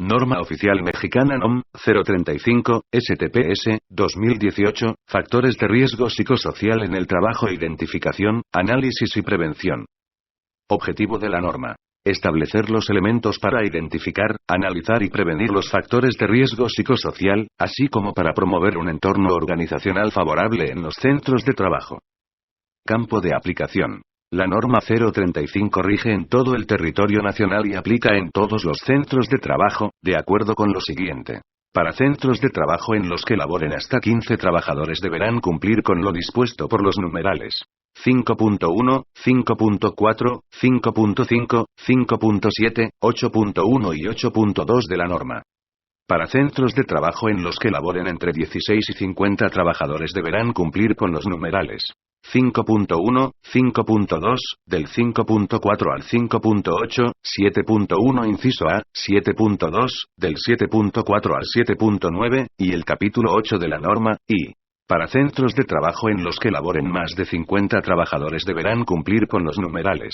Norma Oficial Mexicana NOM 035, STPS, 2018, Factores de riesgo psicosocial en el trabajo, identificación, análisis y prevención. Objetivo de la norma: establecer los elementos para identificar, analizar y prevenir los factores de riesgo psicosocial, así como para promover un entorno organizacional favorable en los centros de trabajo. Campo de aplicación: la norma 035 rige en todo el territorio nacional y aplica en todos los centros de trabajo, de acuerdo con lo siguiente. Para centros de trabajo en los que laboren hasta 15 trabajadores deberán cumplir con lo dispuesto por los numerales 5.1, 5.4, 5.5, 5.7, 8.1 y 8.2 de la norma. Para centros de trabajo en los que laboren entre 16 y 50 trabajadores deberán cumplir con los numerales 5.1, 5.2, del 5.4 al 5.8, 7.1 inciso A, 7.2, del 7.4 al 7.9, y el capítulo 8 de la norma, y para centros de trabajo en los que laboren más de 50 trabajadores deberán cumplir con los numerales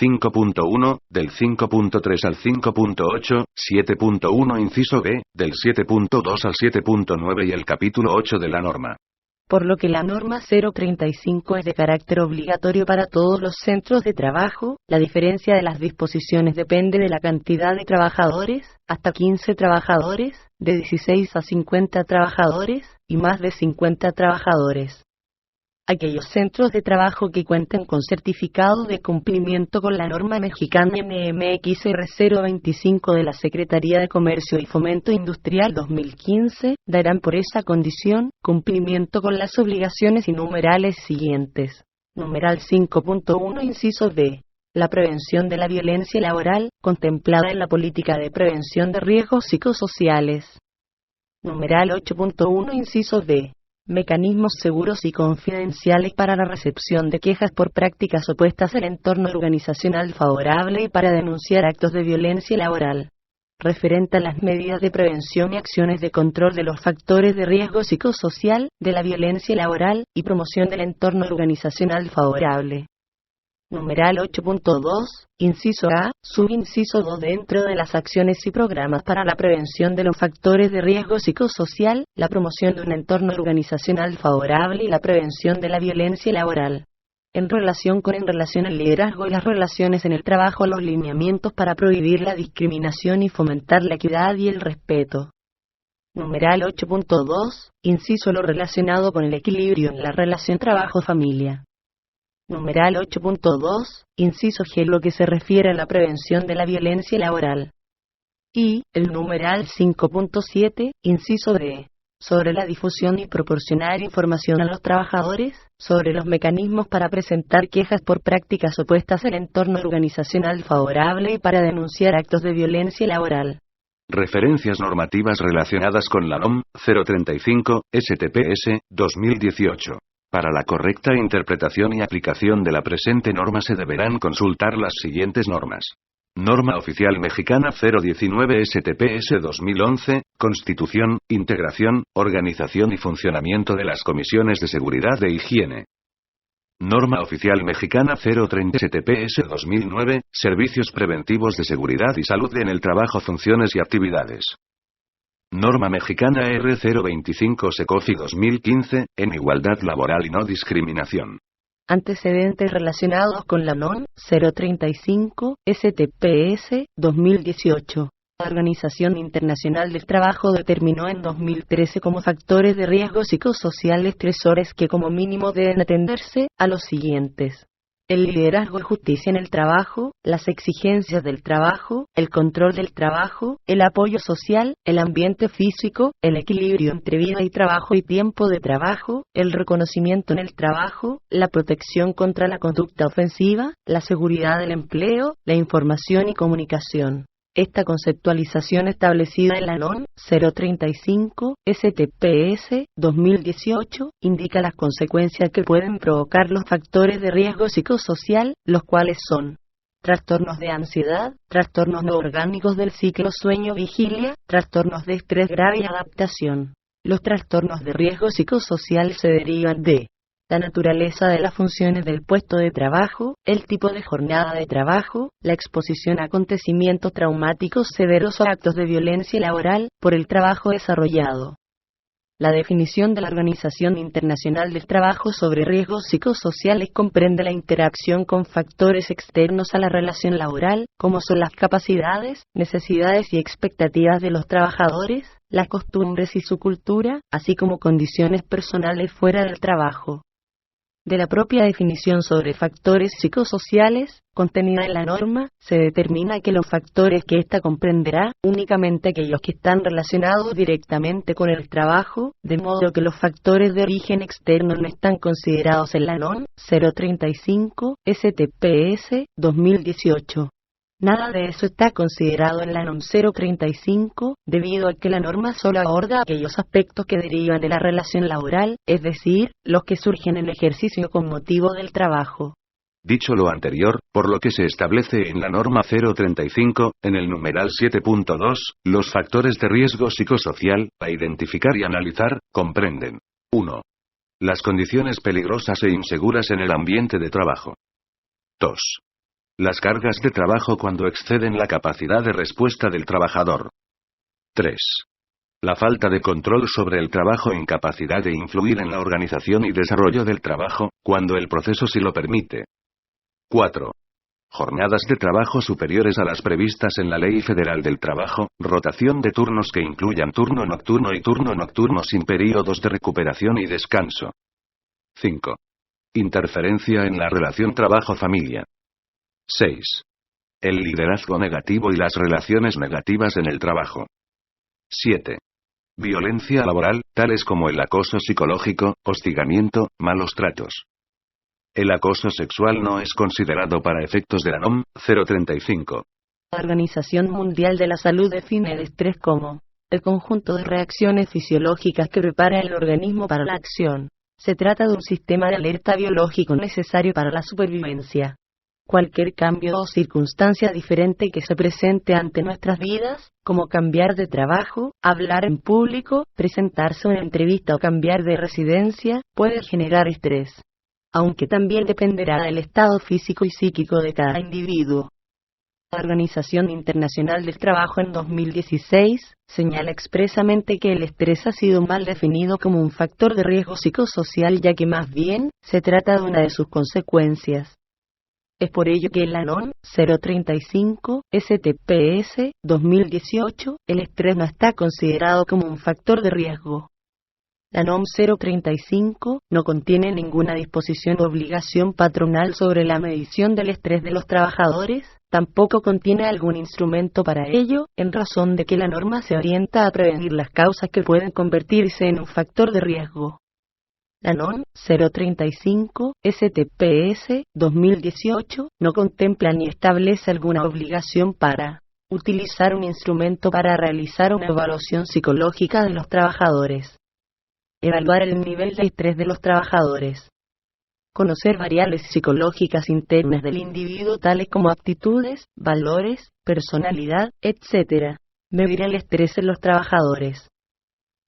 5.1, del 5.3 al 5.8, 7.1 inciso B, del 7.2 al 7.9 y el capítulo 8 de la norma. Por lo que la norma 035 es de carácter obligatorio para todos los centros de trabajo. La diferencia de las disposiciones depende de la cantidad de trabajadores, hasta 15 trabajadores, de 16 a 50 trabajadores, y más de 50 trabajadores. Aquellos centros de trabajo que cuenten con certificado de cumplimiento con la norma mexicana NMXR 025 de la Secretaría de Comercio y Fomento Industrial 2015, darán por esa condición cumplimiento con las obligaciones y numerales siguientes. Numeral 5.1 inciso D. La prevención de la violencia laboral, contemplada en la política de prevención de riesgos psicosociales. Numeral 8.1 inciso D. Mecanismos seguros y confidenciales para la recepción de quejas por prácticas opuestas al entorno organizacional favorable y para denunciar actos de violencia laboral. Referente a las medidas de prevención y acciones de control de los factores de riesgo psicosocial, de la violencia laboral, y promoción del entorno organizacional favorable. Numeral 8.2, inciso A, subinciso 2. Dentro de las acciones y programas para la prevención de los factores de riesgo psicosocial, la promoción de un entorno organizacional favorable y la prevención de la violencia laboral. En relación al liderazgo y las relaciones en el trabajo, los lineamientos para prohibir la discriminación y fomentar la equidad y el respeto. Numeral 8.2, inciso lo relacionado con el equilibrio en la relación trabajo-familia. Numeral 8.2, inciso G, lo que se refiere a la prevención de la violencia laboral. Y, el numeral 5.7, inciso D, sobre la difusión y proporcionar información a los trabajadores, sobre los mecanismos para presentar quejas por prácticas opuestas al entorno organizacional favorable y para denunciar actos de violencia laboral. Referencias normativas relacionadas con la NOM 035, STPS, 2018. Para la correcta interpretación y aplicación de la presente norma se deberán consultar las siguientes normas. Norma Oficial Mexicana 019 STPS 2011, Constitución, Integración, Organización y Funcionamiento de las Comisiones de Seguridad e Higiene. Norma Oficial Mexicana 030 STPS 2009, Servicios Preventivos de Seguridad y Salud en el Trabajo, Funciones y Actividades. Norma Mexicana R025 SECOFI 2015, en Igualdad Laboral y No Discriminación. Antecedentes relacionados con la NOM 035 STPS 2018. La Organización Internacional del Trabajo determinó en 2013 como factores de riesgo psicosocial estresores que como mínimo deben atenderse a los siguientes: el liderazgo y justicia en el trabajo, las exigencias del trabajo, el control del trabajo, el apoyo social, el ambiente físico, el equilibrio entre vida y trabajo y tiempo de trabajo, el reconocimiento en el trabajo, la protección contra la conducta ofensiva, la seguridad del empleo, la información y comunicación. Esta conceptualización establecida en la NOM 035 STPS 2018 indica las consecuencias que pueden provocar los factores de riesgo psicosocial, los cuales son trastornos de ansiedad, trastornos no orgánicos del ciclo sueño-vigilia, trastornos de estrés grave y adaptación. Los trastornos de riesgo psicosocial se derivan de la naturaleza de las funciones del puesto de trabajo, el tipo de jornada de trabajo, la exposición a acontecimientos traumáticos severos o actos de violencia laboral, por el trabajo desarrollado. La definición de la Organización Internacional del Trabajo sobre riesgos psicosociales comprende la interacción con factores externos a la relación laboral, como son las capacidades, necesidades y expectativas de los trabajadores, las costumbres y su cultura, así como condiciones personales fuera del trabajo. De la propia definición sobre factores psicosociales, contenida en la norma, se determina que los factores que ésta comprenderá, únicamente aquellos que están relacionados directamente con el trabajo, de modo que los factores de origen externo no están considerados en la NOM 035 STPS 2018. Nada de eso está considerado en la NOM 035, debido a que la norma solo aborda aquellos aspectos que derivan de la relación laboral, es decir, los que surgen en el ejercicio con motivo del trabajo. Dicho lo anterior, por lo que se establece en la norma 035, en el numeral 7.2, los factores de riesgo psicosocial, a identificar y analizar, comprenden: 1. Las condiciones peligrosas e inseguras en el ambiente de trabajo. 2. Las cargas de trabajo cuando exceden la capacidad de respuesta del trabajador. 3. La falta de control sobre el trabajo e incapacidad de influir en la organización y desarrollo del trabajo, cuando el proceso sí lo permite. 4. Jornadas de trabajo superiores a las previstas en la Ley Federal del Trabajo, rotación de turnos que incluyan turno nocturno y turno nocturno sin períodos de recuperación y descanso. 5. Interferencia en la relación trabajo-familia. 6. El liderazgo negativo y las relaciones negativas en el trabajo. 7. Violencia laboral, tales como el acoso psicológico, hostigamiento, malos tratos. El acoso sexual no es considerado para efectos de la NOM 035. La Organización Mundial de la Salud define el estrés como el conjunto de reacciones fisiológicas que prepara el organismo para la acción. Se trata de un sistema de alerta biológico necesario para la supervivencia. Cualquier cambio o circunstancia diferente que se presente ante nuestras vidas, como cambiar de trabajo, hablar en público, presentarse a una entrevista o cambiar de residencia, puede generar estrés. Aunque también dependerá del estado físico y psíquico de cada individuo. La Organización Internacional del Trabajo en 2016 señala expresamente que el estrés ha sido mal definido como un factor de riesgo psicosocial, ya que más bien se trata de una de sus consecuencias. Es por ello que en la NOM 035 STPS 2018 el estrés no está considerado como un factor de riesgo. La NOM 035 no contiene ninguna disposición o obligación patronal sobre la medición del estrés de los trabajadores, tampoco contiene algún instrumento para ello, en razón de que la norma se orienta a prevenir las causas que pueden convertirse en un factor de riesgo. La NOM 035 STPS 2018 no contempla ni establece alguna obligación para utilizar un instrumento para realizar una evaluación psicológica de los trabajadores. Evaluar el nivel de estrés de los trabajadores. Conocer variables psicológicas internas del individuo tales como aptitudes, valores, personalidad, etc. Medir el estrés en los trabajadores.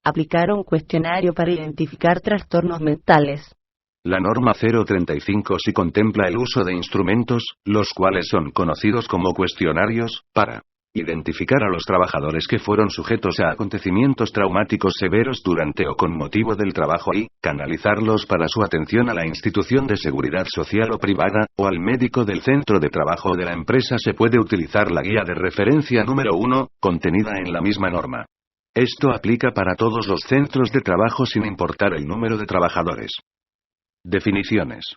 Aplicar un cuestionario para identificar trastornos mentales. La norma 035 sí contempla el uso de instrumentos, los cuales son conocidos como cuestionarios, para identificar a los trabajadores que fueron sujetos a acontecimientos traumáticos severos durante o con motivo del trabajo y canalizarlos para su atención a la institución de seguridad social o privada, o al médico del centro de trabajo o de la empresa. Se puede utilizar la guía de referencia número 1, contenida en la misma norma. Esto aplica para todos los centros de trabajo sin importar el número de trabajadores. Definiciones.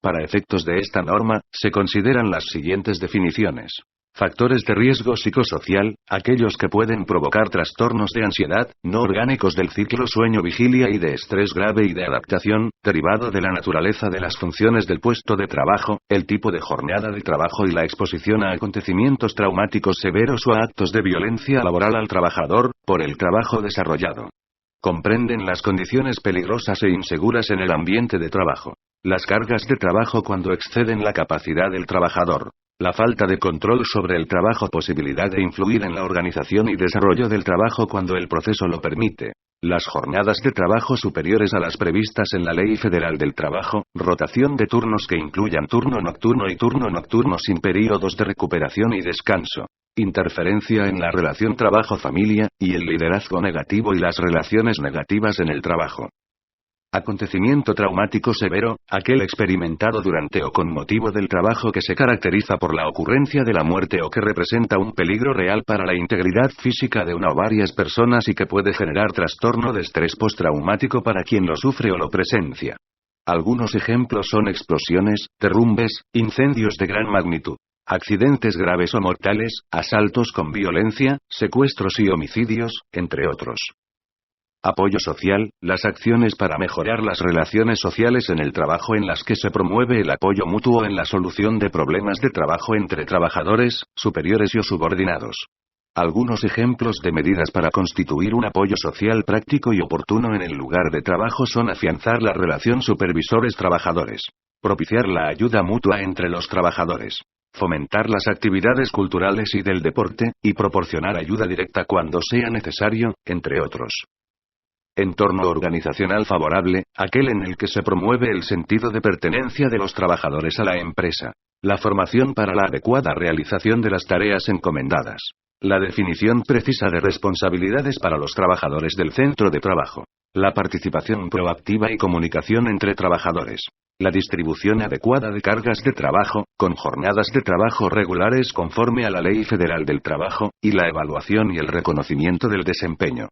Para efectos de esta norma, se consideran las siguientes definiciones. Factores de riesgo psicosocial, aquellos que pueden provocar trastornos de ansiedad, no orgánicos del ciclo sueño-vigilia y de estrés grave y de adaptación, derivado de la naturaleza de las funciones del puesto de trabajo, el tipo de jornada de trabajo y la exposición a acontecimientos traumáticos severos o a actos de violencia laboral al trabajador, por el trabajo desarrollado. Comprenden las condiciones peligrosas e inseguras en el ambiente de trabajo. Las cargas de trabajo cuando exceden la capacidad del trabajador. La falta de control sobre el trabajo, posibilidad de influir en la organización y desarrollo del trabajo cuando el proceso lo permite. Las jornadas de trabajo superiores a las previstas en la Ley Federal del Trabajo, rotación de turnos que incluyan turno nocturno y turno nocturno sin períodos de recuperación y descanso, interferencia en la relación trabajo-familia, y el liderazgo negativo y las relaciones negativas en el trabajo. Acontecimiento traumático severo, aquel experimentado durante o con motivo del trabajo que se caracteriza por la ocurrencia de la muerte o que representa un peligro real para la integridad física de una o varias personas y que puede generar trastorno de estrés postraumático para quien lo sufre o lo presencia. Algunos ejemplos son explosiones, derrumbes, incendios de gran magnitud, accidentes graves o mortales, asaltos con violencia, secuestros y homicidios, entre otros. Apoyo social, las acciones para mejorar las relaciones sociales en el trabajo en las que se promueve el apoyo mutuo en la solución de problemas de trabajo entre trabajadores, superiores y o subordinados. Algunos ejemplos de medidas para constituir un apoyo social práctico y oportuno en el lugar de trabajo son afianzar la relación supervisores-trabajadores, propiciar la ayuda mutua entre los trabajadores, fomentar las actividades culturales y del deporte, y proporcionar ayuda directa cuando sea necesario, entre otros. Entorno organizacional favorable, aquel en el que se promueve el sentido de pertenencia de los trabajadores a la empresa, la formación para la adecuada realización de las tareas encomendadas, la definición precisa de responsabilidades para los trabajadores del centro de trabajo, la participación proactiva y comunicación entre trabajadores, la distribución adecuada de cargas de trabajo, con jornadas de trabajo regulares conforme a la Ley Federal del Trabajo, y la evaluación y el reconocimiento del desempeño.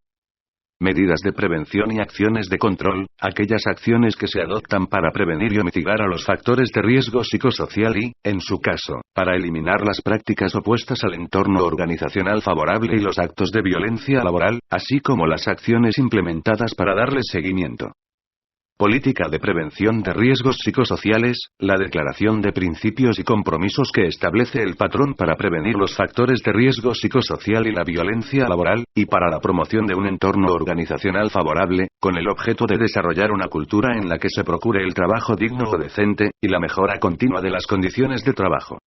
Medidas de prevención y acciones de control, aquellas acciones que se adoptan para prevenir y mitigar a los factores de riesgo psicosocial y, en su caso, para eliminar las prácticas opuestas al entorno organizacional favorable y los actos de violencia laboral, así como las acciones implementadas para darles seguimiento. Política de prevención de riesgos psicosociales, la declaración de principios y compromisos que establece el patrón para prevenir los factores de riesgo psicosocial y la violencia laboral, y para la promoción de un entorno organizacional favorable, con el objeto de desarrollar una cultura en la que se procure el trabajo digno o decente, y la mejora continua de las condiciones de trabajo.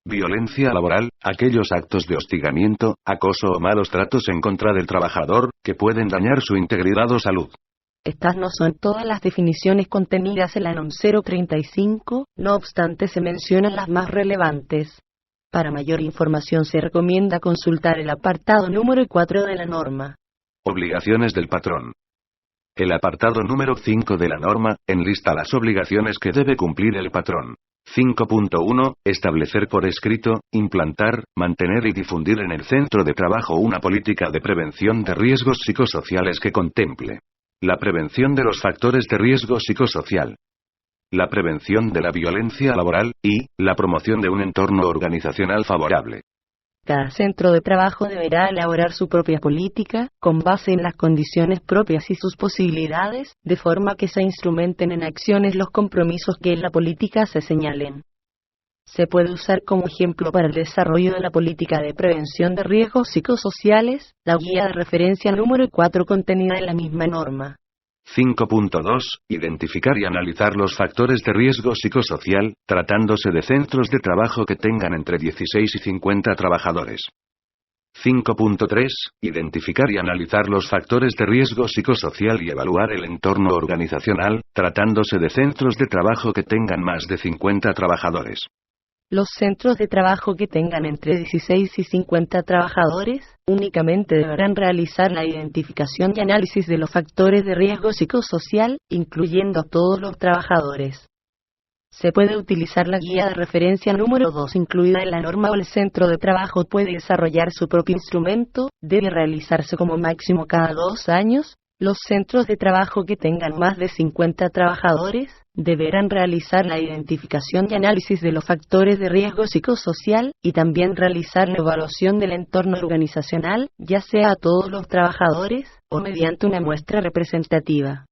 Violencia laboral, aquellos actos de hostigamiento, acoso o malos tratos en contra del trabajador, que pueden dañar su integridad o salud. Estas no son todas las definiciones contenidas en la NOM 035, no obstante se mencionan las más relevantes. Para mayor información se recomienda consultar el apartado número 4 de la norma. Obligaciones del patrón. El apartado número 5 de la norma enlista las obligaciones que debe cumplir el patrón. 5.1. Establecer por escrito, implantar, mantener y difundir en el centro de trabajo una política de prevención de riesgos psicosociales que contemple la prevención de los factores de riesgo psicosocial, la prevención de la violencia laboral, y la promoción de un entorno organizacional favorable. Cada centro de trabajo deberá elaborar su propia política, con base en las condiciones propias y sus posibilidades, de forma que se instrumenten en acciones los compromisos que en la política se señalen. Se puede usar como ejemplo para el desarrollo de la política de prevención de riesgos psicosociales, la guía de referencia número 4 contenida en la misma norma. 5.2. Identificar y analizar los factores de riesgo psicosocial, tratándose de centros de trabajo que tengan entre 16 y 50 trabajadores. 5.3. Identificar y analizar los factores de riesgo psicosocial y evaluar el entorno organizacional, tratándose de centros de trabajo que tengan más de 50 trabajadores. Los centros de trabajo que tengan entre 16 y 50 trabajadores, únicamente deberán realizar la identificación y análisis de los factores de riesgo psicosocial, incluyendo a todos los trabajadores. Se puede utilizar la guía de referencia número 2 incluida en la norma o el centro de trabajo puede desarrollar su propio instrumento, debe realizarse como máximo cada 2 años. Los centros de trabajo que tengan más de 50 trabajadores, deberán realizar la identificación y análisis de los factores de riesgo psicosocial, y también realizar la evaluación del entorno organizacional, ya sea a todos los trabajadores, o mediante una muestra representativa.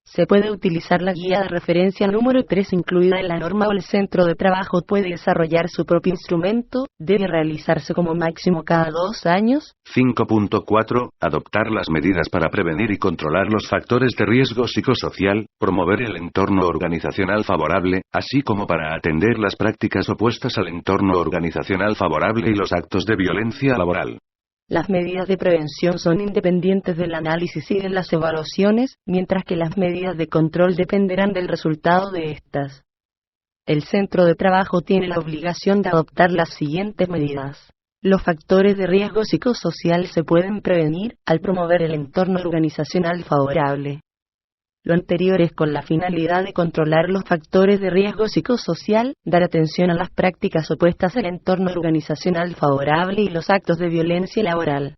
Se puede utilizar la guía de referencia número 3 incluida en la norma o el centro de trabajo puede desarrollar su propio instrumento, debe realizarse como máximo cada 2 años. 5.4. Adoptar las medidas para prevenir y controlar los factores de riesgo psicosocial, promover el entorno organizacional favorable, así como para atender las prácticas opuestas al entorno organizacional favorable y los actos de violencia laboral. Las medidas de prevención son independientes del análisis y de las evaluaciones, mientras que las medidas de control dependerán del resultado de estas. El centro de trabajo tiene la obligación de adoptar las siguientes medidas. Los factores de riesgo psicosocial se pueden prevenir al promover el entorno organizacional favorable. Lo anterior es con la finalidad de controlar los factores de riesgo psicosocial, dar atención a las prácticas opuestas al entorno organizacional favorable y los actos de violencia laboral.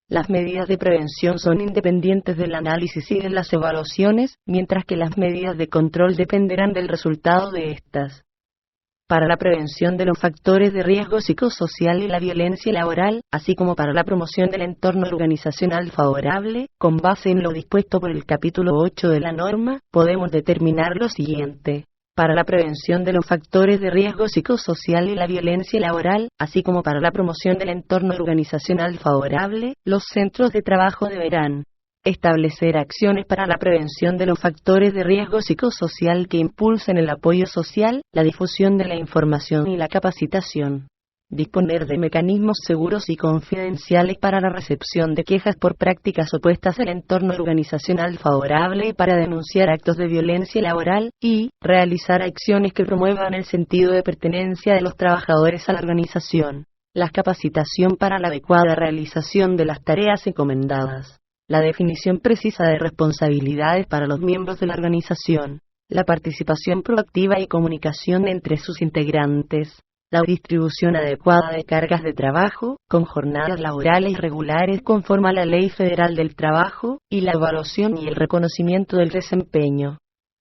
Las medidas de prevención son independientes del análisis y de las evaluaciones, mientras que las medidas de control dependerán del resultado de estas. Para la prevención de los factores de riesgo psicosocial y la violencia laboral, así como para la promoción del entorno organizacional favorable, con base en lo dispuesto por el capítulo 8 de la norma, podemos determinar lo siguiente. Para la prevención de los factores de riesgo psicosocial y la violencia laboral, así como para la promoción del entorno organizacional favorable, los centros de trabajo deberán establecer acciones para la prevención de los factores de riesgo psicosocial que impulsen el apoyo social, la difusión de la información y la capacitación. Disponer de mecanismos seguros y confidenciales para la recepción de quejas por prácticas opuestas al entorno organizacional favorable y para denunciar actos de violencia laboral, y realizar acciones que promuevan el sentido de pertenencia de los trabajadores a la organización. La capacitación para la adecuada realización de las tareas encomendadas. La definición precisa de responsabilidades para los miembros de la organización. La participación proactiva y comunicación entre sus integrantes. La distribución adecuada de cargas de trabajo, con jornadas laborales regulares conforme a la Ley Federal del Trabajo, y la evaluación y el reconocimiento del desempeño.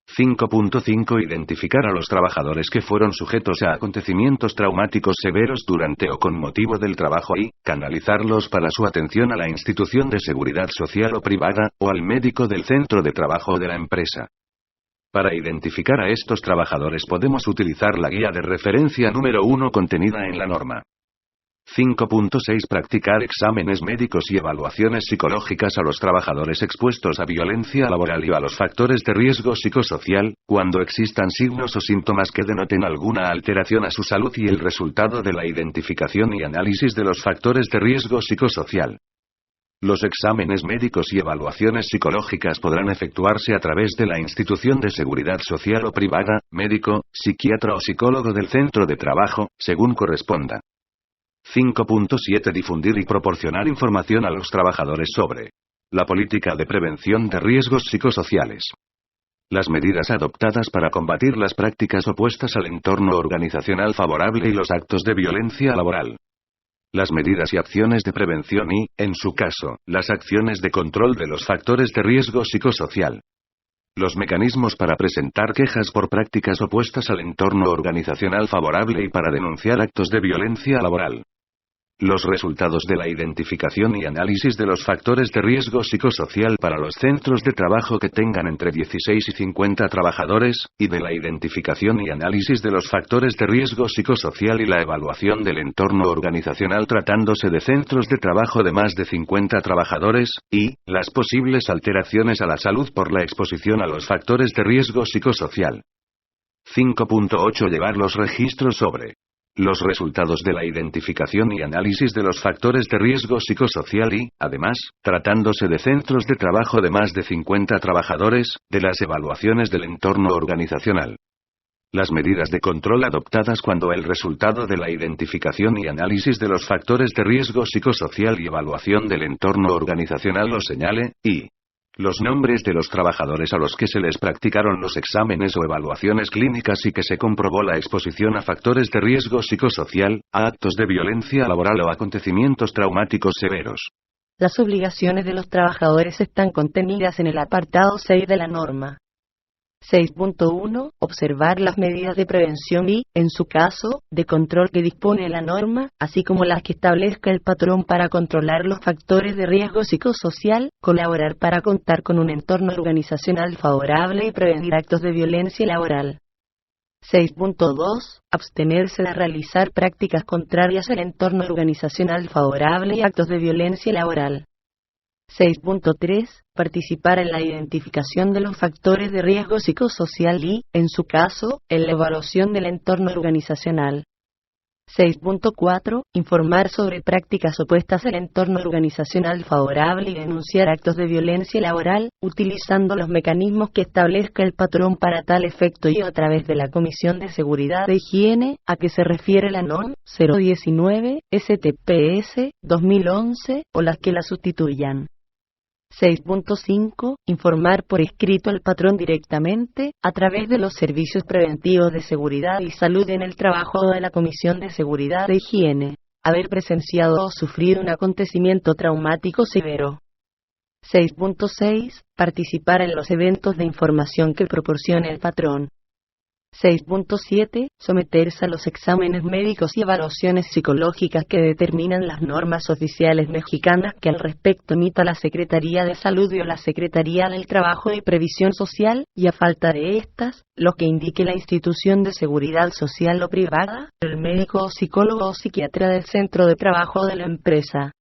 5.5 Identificar a los trabajadores que fueron sujetos a acontecimientos traumáticos severos durante o con motivo del trabajo y canalizarlos para su atención a la institución de seguridad social o privada, o al médico del centro de trabajo o de la empresa. Para identificar a estos trabajadores podemos utilizar la guía de referencia número 1 contenida en la norma. 5.6 Practicar exámenes médicos y evaluaciones psicológicas a los trabajadores expuestos a violencia laboral y a los factores de riesgo psicosocial, cuando existan signos o síntomas que denoten alguna alteración a su salud y el resultado de la identificación y análisis de los factores de riesgo psicosocial. Los exámenes médicos y evaluaciones psicológicas podrán efectuarse a través de la institución de seguridad social o privada, médico, psiquiatra o psicólogo del centro de trabajo, según corresponda. 5.7 Difundir y proporcionar información a los trabajadores sobre la política de prevención de riesgos psicosociales. Las medidas adoptadas para combatir las prácticas opuestas al entorno organizacional favorable y los actos de violencia laboral. Las medidas y acciones de prevención y, en su caso, las acciones de control de los factores de riesgo psicosocial. Los mecanismos para presentar quejas por prácticas opuestas al entorno organizacional favorable y para denunciar actos de violencia laboral. Los resultados de la identificación y análisis de los factores de riesgo psicosocial para los centros de trabajo que tengan entre 16 y 50 trabajadores, y de la identificación y análisis de los factores de riesgo psicosocial y la evaluación del entorno organizacional tratándose de centros de trabajo de más de 50 trabajadores, y las posibles alteraciones a la salud por la exposición a los factores de riesgo psicosocial. 5.8 Llevar los registros sobre los resultados de la identificación y análisis de los factores de riesgo psicosocial y, además, tratándose de centros de trabajo de más de 50 trabajadores, de las evaluaciones del entorno organizacional. Las medidas de control adoptadas cuando el resultado de la identificación y análisis de los factores de riesgo psicosocial y evaluación del entorno organizacional lo señale, y los nombres de los trabajadores a los que se les practicaron los exámenes o evaluaciones clínicas y que se comprobó la exposición a factores de riesgo psicosocial, a actos de violencia laboral o acontecimientos traumáticos severos. Las obligaciones de los trabajadores están contenidas en el apartado 6 de la norma. 6.1 Observar las medidas de prevención y, en su caso, de control que dispone la norma, así como las que establezca el patrón para controlar los factores de riesgo psicosocial, colaborar para contar con un entorno organizacional favorable y prevenir actos de violencia laboral. 6.2 Abstenerse de realizar prácticas contrarias al entorno organizacional favorable y actos de violencia laboral. 6.3 Participar en la identificación de los factores de riesgo psicosocial y, en su caso, en la evaluación del entorno organizacional. 6.4. Informar sobre prácticas opuestas al entorno organizacional favorable y denunciar actos de violencia laboral, utilizando los mecanismos que establezca el patrón para tal efecto y a través de la Comisión de Seguridad e Higiene, a que se refiere la NOM 019, STPS 2011, o las que la sustituyan. 6.5. Informar por escrito al patrón directamente, a través de los servicios preventivos de seguridad y salud en el trabajo o de la Comisión de Seguridad e Higiene, haber presenciado o sufrido un acontecimiento traumático severo. 6.6. Participar en los eventos de información que proporcione el patrón. 6.7. Someterse a los exámenes médicos y evaluaciones psicológicas que determinan las normas oficiales mexicanas que al respecto emita la Secretaría de Salud o la Secretaría del Trabajo y Previsión Social, y a falta de estas, lo que indique la institución de seguridad social o privada, el médico o psicólogo o psiquiatra del centro de trabajo de la empresa.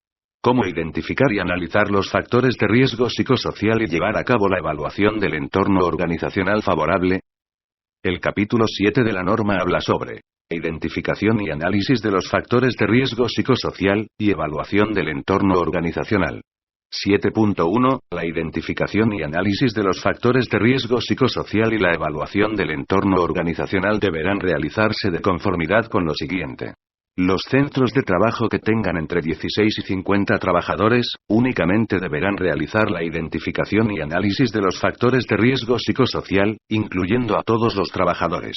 Cómo identificar y analizar los factores de riesgo psicosocial y llevar a cabo la evaluación del entorno organizacional favorable. El capítulo 7 de la norma habla sobre identificación y análisis de los factores de riesgo psicosocial y evaluación del entorno organizacional. 7.1. La identificación y análisis de los factores de riesgo psicosocial y la evaluación del entorno organizacional deberán realizarse de conformidad con lo siguiente. Los centros de trabajo que tengan entre 16 y 50 trabajadores, únicamente deberán realizar la identificación y análisis de los factores de riesgo psicosocial, incluyendo a todos los trabajadores.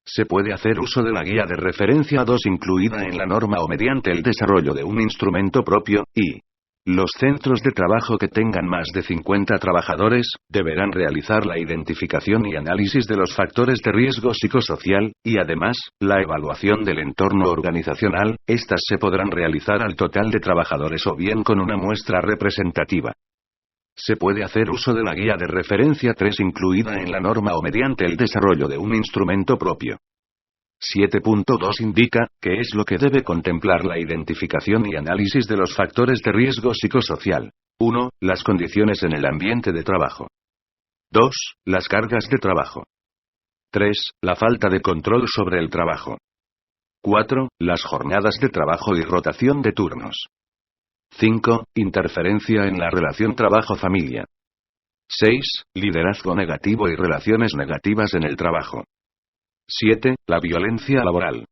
Se puede hacer uso de la guía de referencia 2 incluida en la norma o mediante el desarrollo de un instrumento propio, y los centros de trabajo que tengan más de 50 trabajadores, deberán realizar la identificación y análisis de los factores de riesgo psicosocial, y además, la evaluación del entorno organizacional. Estas se podrán realizar al total de trabajadores o bien con una muestra representativa. Se puede hacer uso de la guía de referencia 3 incluida en la norma o mediante el desarrollo de un instrumento propio. 7.2 indica qué es lo que debe contemplar la identificación y análisis de los factores de riesgo psicosocial. 1. Las condiciones en el ambiente de trabajo. 2. Las cargas de trabajo. 3. La falta de control sobre el trabajo. 4. Las jornadas de trabajo y rotación de turnos. 5. Interferencia en la relación trabajo-familia. 6. Liderazgo negativo y relaciones negativas en el trabajo. 7. La violencia laboral.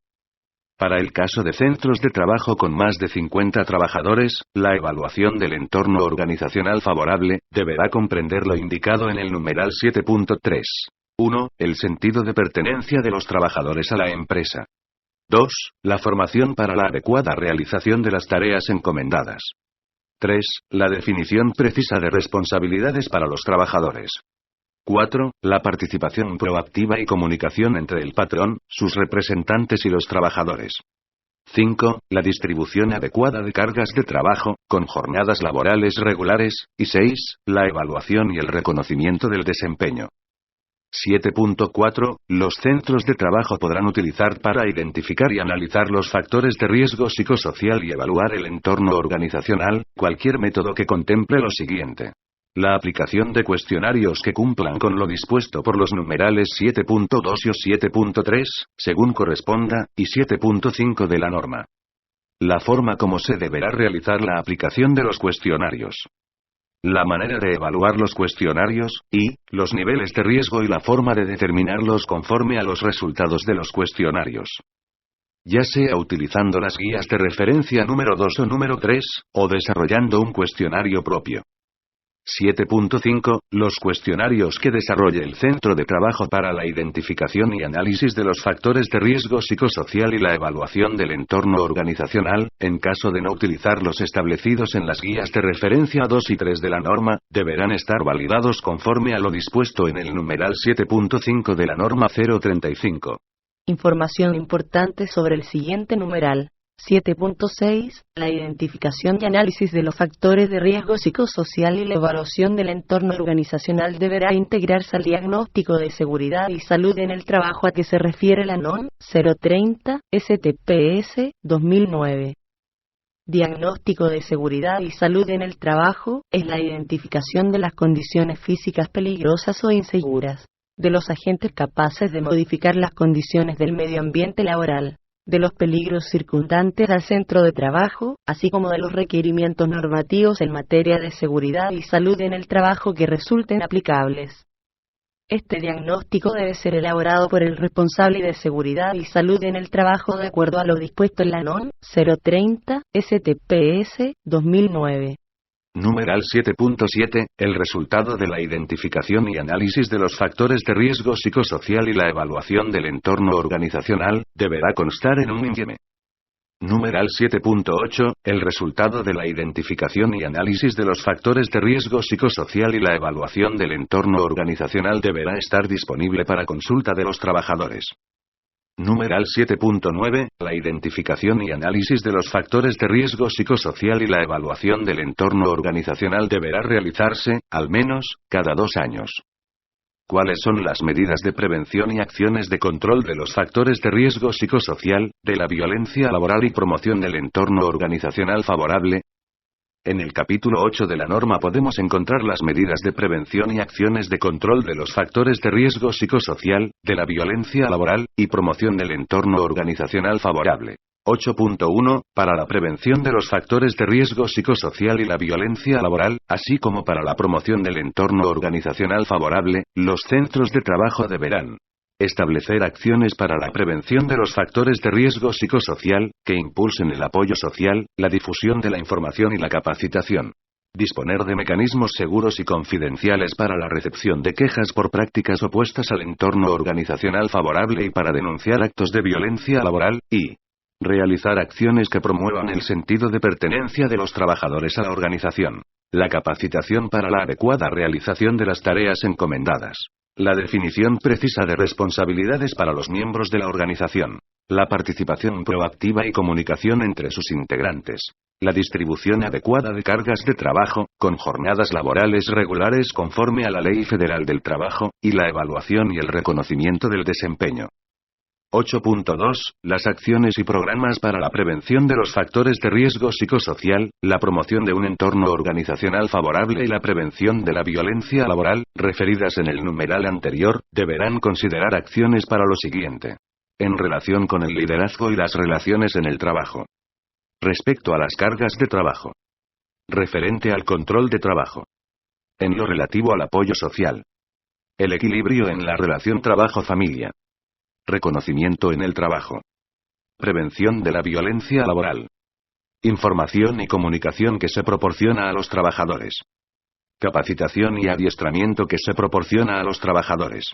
Para el caso de centros de trabajo con más de 50 trabajadores, la evaluación del entorno organizacional favorable deberá comprender lo indicado en el numeral 7.3. 1. El sentido de pertenencia de los trabajadores a la empresa. 2. La formación para la adecuada realización de las tareas encomendadas. 3. La definición precisa de responsabilidades para los trabajadores. 4. La participación proactiva y comunicación entre el patrón, sus representantes y los trabajadores. 5. La distribución adecuada de cargas de trabajo, con jornadas laborales regulares, y 6. La evaluación y el reconocimiento del desempeño. 7.4. Los centros de trabajo podrán utilizar para identificar y analizar los factores de riesgo psicosocial y evaluar el entorno organizacional, cualquier método que contemple lo siguiente. La aplicación de cuestionarios que cumplan con lo dispuesto por los numerales 7.2 o 7.3, según corresponda, y 7.5 de la norma. La forma como se deberá realizar la aplicación de los cuestionarios. La manera de evaluar los cuestionarios, y los niveles de riesgo y la forma de determinarlos conforme a los resultados de los cuestionarios. Ya sea utilizando las guías de referencia número 2 o número 3, o desarrollando un cuestionario propio. 7.5. Los cuestionarios que desarrolle el centro de trabajo para la identificación y análisis de los factores de riesgo psicosocial y la evaluación del entorno organizacional, en caso de no utilizar los establecidos en las guías de referencia 2 y 3 de la norma, deberán estar validados conforme a lo dispuesto en el numeral 7.5 de la norma 035. Información importante sobre el siguiente numeral. 7.6. La identificación y análisis de los factores de riesgo psicosocial y la evaluación del entorno organizacional deberá integrarse al diagnóstico de seguridad y salud en el trabajo a que se refiere la NOM 030, STPS 2009. Diagnóstico de seguridad y salud en el trabajo es la identificación de las condiciones físicas peligrosas o inseguras, de los agentes capaces de modificar las condiciones del medio ambiente laboral, de los peligros circundantes al centro de trabajo, así como de los requerimientos normativos en materia de seguridad y salud en el trabajo que resulten aplicables. Este diagnóstico debe ser elaborado por el responsable de seguridad y salud en el trabajo de acuerdo a lo dispuesto en la NOM 030 STPS 2009. Numeral 7.7. El resultado de la identificación y análisis de los factores de riesgo psicosocial y la evaluación del entorno organizacional deberá constar en un informe. Numeral 7.8. El resultado de la identificación y análisis de los factores de riesgo psicosocial y la evaluación del entorno organizacional deberá estar disponible para consulta de los trabajadores. Numeral 7.9. La identificación y análisis de los factores de riesgo psicosocial y la evaluación del entorno organizacional deberá realizarse, al menos, cada 2 años. ¿Cuáles son las medidas de prevención y acciones de control de los factores de riesgo psicosocial, de la violencia laboral y promoción del entorno organizacional favorable? En el capítulo 8 de la norma podemos encontrar las medidas de prevención y acciones de control de los factores de riesgo psicosocial, de la violencia laboral, y promoción del entorno organizacional favorable. 8.1. Para la prevención de los factores de riesgo psicosocial y la violencia laboral, así como para la promoción del entorno organizacional favorable, los centros de trabajo deberán establecer acciones para la prevención de los factores de riesgo psicosocial, que impulsen el apoyo social, la difusión de la información y la capacitación. Disponer de mecanismos seguros y confidenciales para la recepción de quejas por prácticas opuestas al entorno organizacional favorable y para denunciar actos de violencia laboral, y realizar acciones que promuevan el sentido de pertenencia de los trabajadores a la organización. La capacitación para la adecuada realización de las tareas encomendadas. La definición precisa de responsabilidades para los miembros de la organización. La participación proactiva y comunicación entre sus integrantes. La distribución adecuada de cargas de trabajo, con jornadas laborales regulares conforme a la Ley Federal del Trabajo, y la evaluación y el reconocimiento del desempeño. 8.2. Las acciones y programas para la prevención de los factores de riesgo psicosocial, la promoción de un entorno organizacional favorable y la prevención de la violencia laboral, referidas en el numeral anterior, deberán considerar acciones para lo siguiente. En relación con el liderazgo y las relaciones en el trabajo. Respecto a las cargas de trabajo. Referente al control de trabajo. En lo relativo al apoyo social. El equilibrio en la relación trabajo-familia. Reconocimiento en el trabajo. Prevención de la violencia laboral. Información y comunicación que se proporciona a los trabajadores. Capacitación y adiestramiento que se proporciona a los trabajadores.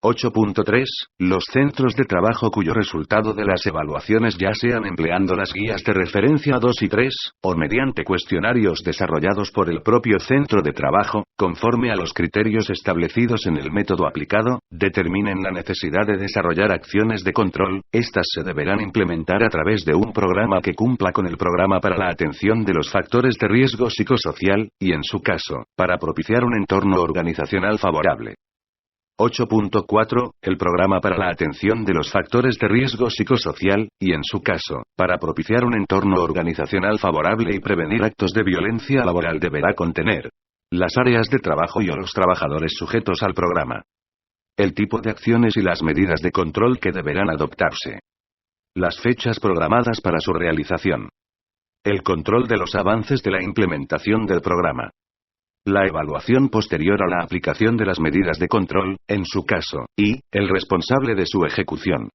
8.3. Los centros de trabajo cuyo resultado de las evaluaciones, ya sean empleando las guías de referencia 2 y 3, o mediante cuestionarios desarrollados por el propio centro de trabajo, conforme a los criterios establecidos en el método aplicado, determinen la necesidad de desarrollar acciones de control. Estas se deberán implementar a través de un programa que cumpla con el programa para la atención de los factores de riesgo psicosocial, y en su caso, para propiciar un entorno organizacional favorable. 8.4. El programa para la atención de los factores de riesgo psicosocial, y en su caso, para propiciar un entorno organizacional favorable y prevenir actos de violencia laboral deberá contener las áreas de trabajo y o los trabajadores sujetos al programa. El tipo de acciones y las medidas de control que deberán adoptarse. Las fechas programadas para su realización. El control de los avances de la implementación del programa. La evaluación posterior a la aplicación de las medidas de control, en su caso, y el responsable de su ejecución.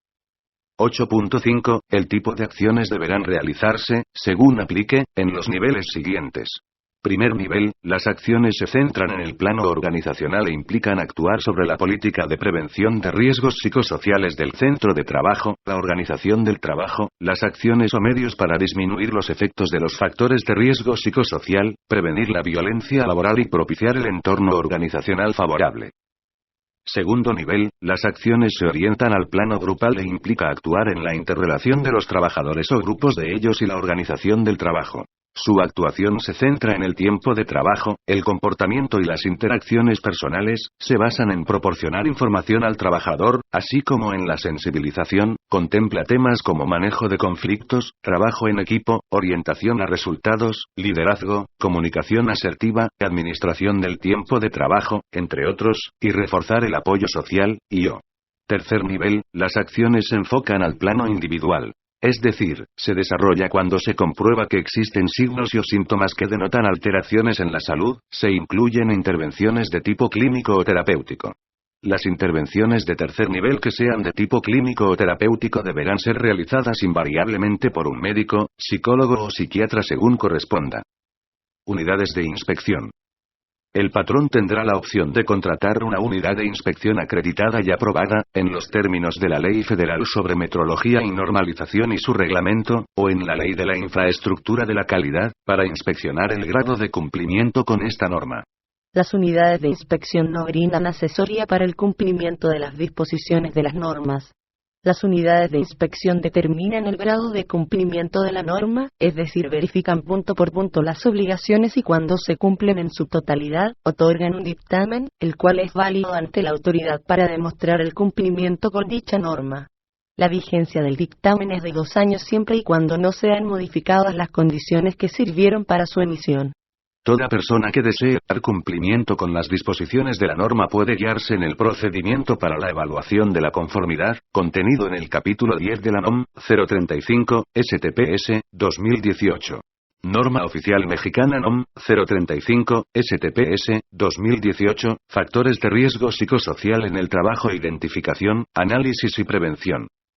8.5. El tipo de acciones deberán realizarse, según aplique, en los niveles siguientes. Primer nivel, las acciones se centran en el plano organizacional e implican actuar sobre la política de prevención de riesgos psicosociales del centro de trabajo, la organización del trabajo, las acciones o medios para disminuir los efectos de los factores de riesgo psicosocial, prevenir la violencia laboral y propiciar el entorno organizacional favorable. Segundo nivel, las acciones se orientan al plano grupal e implica actuar en la interrelación de los trabajadores o grupos de ellos y la organización del trabajo. Su actuación se centra en el tiempo de trabajo, el comportamiento y las interacciones personales, se basan en proporcionar información al trabajador, así como en la sensibilización, contempla temas como manejo de conflictos, trabajo en equipo, orientación a resultados, liderazgo, comunicación asertiva, administración del tiempo de trabajo, entre otros, y reforzar el apoyo social, y o Tercer nivel, las acciones se enfocan al plano individual. Es decir, se desarrolla cuando se comprueba que existen signos y o síntomas que denotan alteraciones en la salud, se incluyen intervenciones de tipo clínico o terapéutico. Las intervenciones de tercer nivel que sean de tipo clínico o terapéutico deberán ser realizadas invariablemente por un médico, psicólogo o psiquiatra según corresponda. Unidades de inspección. El patrón tendrá la opción de contratar una unidad de inspección acreditada y aprobada, en los términos de la Ley Federal sobre Metrología y Normalización y su reglamento, o en la Ley de la Infraestructura de la Calidad, para inspeccionar el grado de cumplimiento con esta norma. Las unidades de inspección no brindan asesoría para el cumplimiento de las disposiciones de las normas. Las unidades de inspección determinan el grado de cumplimiento de la norma, es decir, verifican punto por punto las obligaciones y cuando se cumplen en su totalidad, otorgan un dictamen, el cual es válido ante la autoridad para demostrar el cumplimiento con dicha norma. La vigencia del dictamen es de 2 años siempre y cuando no sean modificadas las condiciones que sirvieron para su emisión. Toda persona que desee dar cumplimiento con las disposiciones de la norma puede guiarse en el procedimiento para la evaluación de la conformidad, contenido en el capítulo 10 de la NOM 035, STPS, 2018. Norma Oficial Mexicana NOM 035, STPS, 2018, Factores de riesgo psicosocial en el trabajo, identificación, análisis y prevención.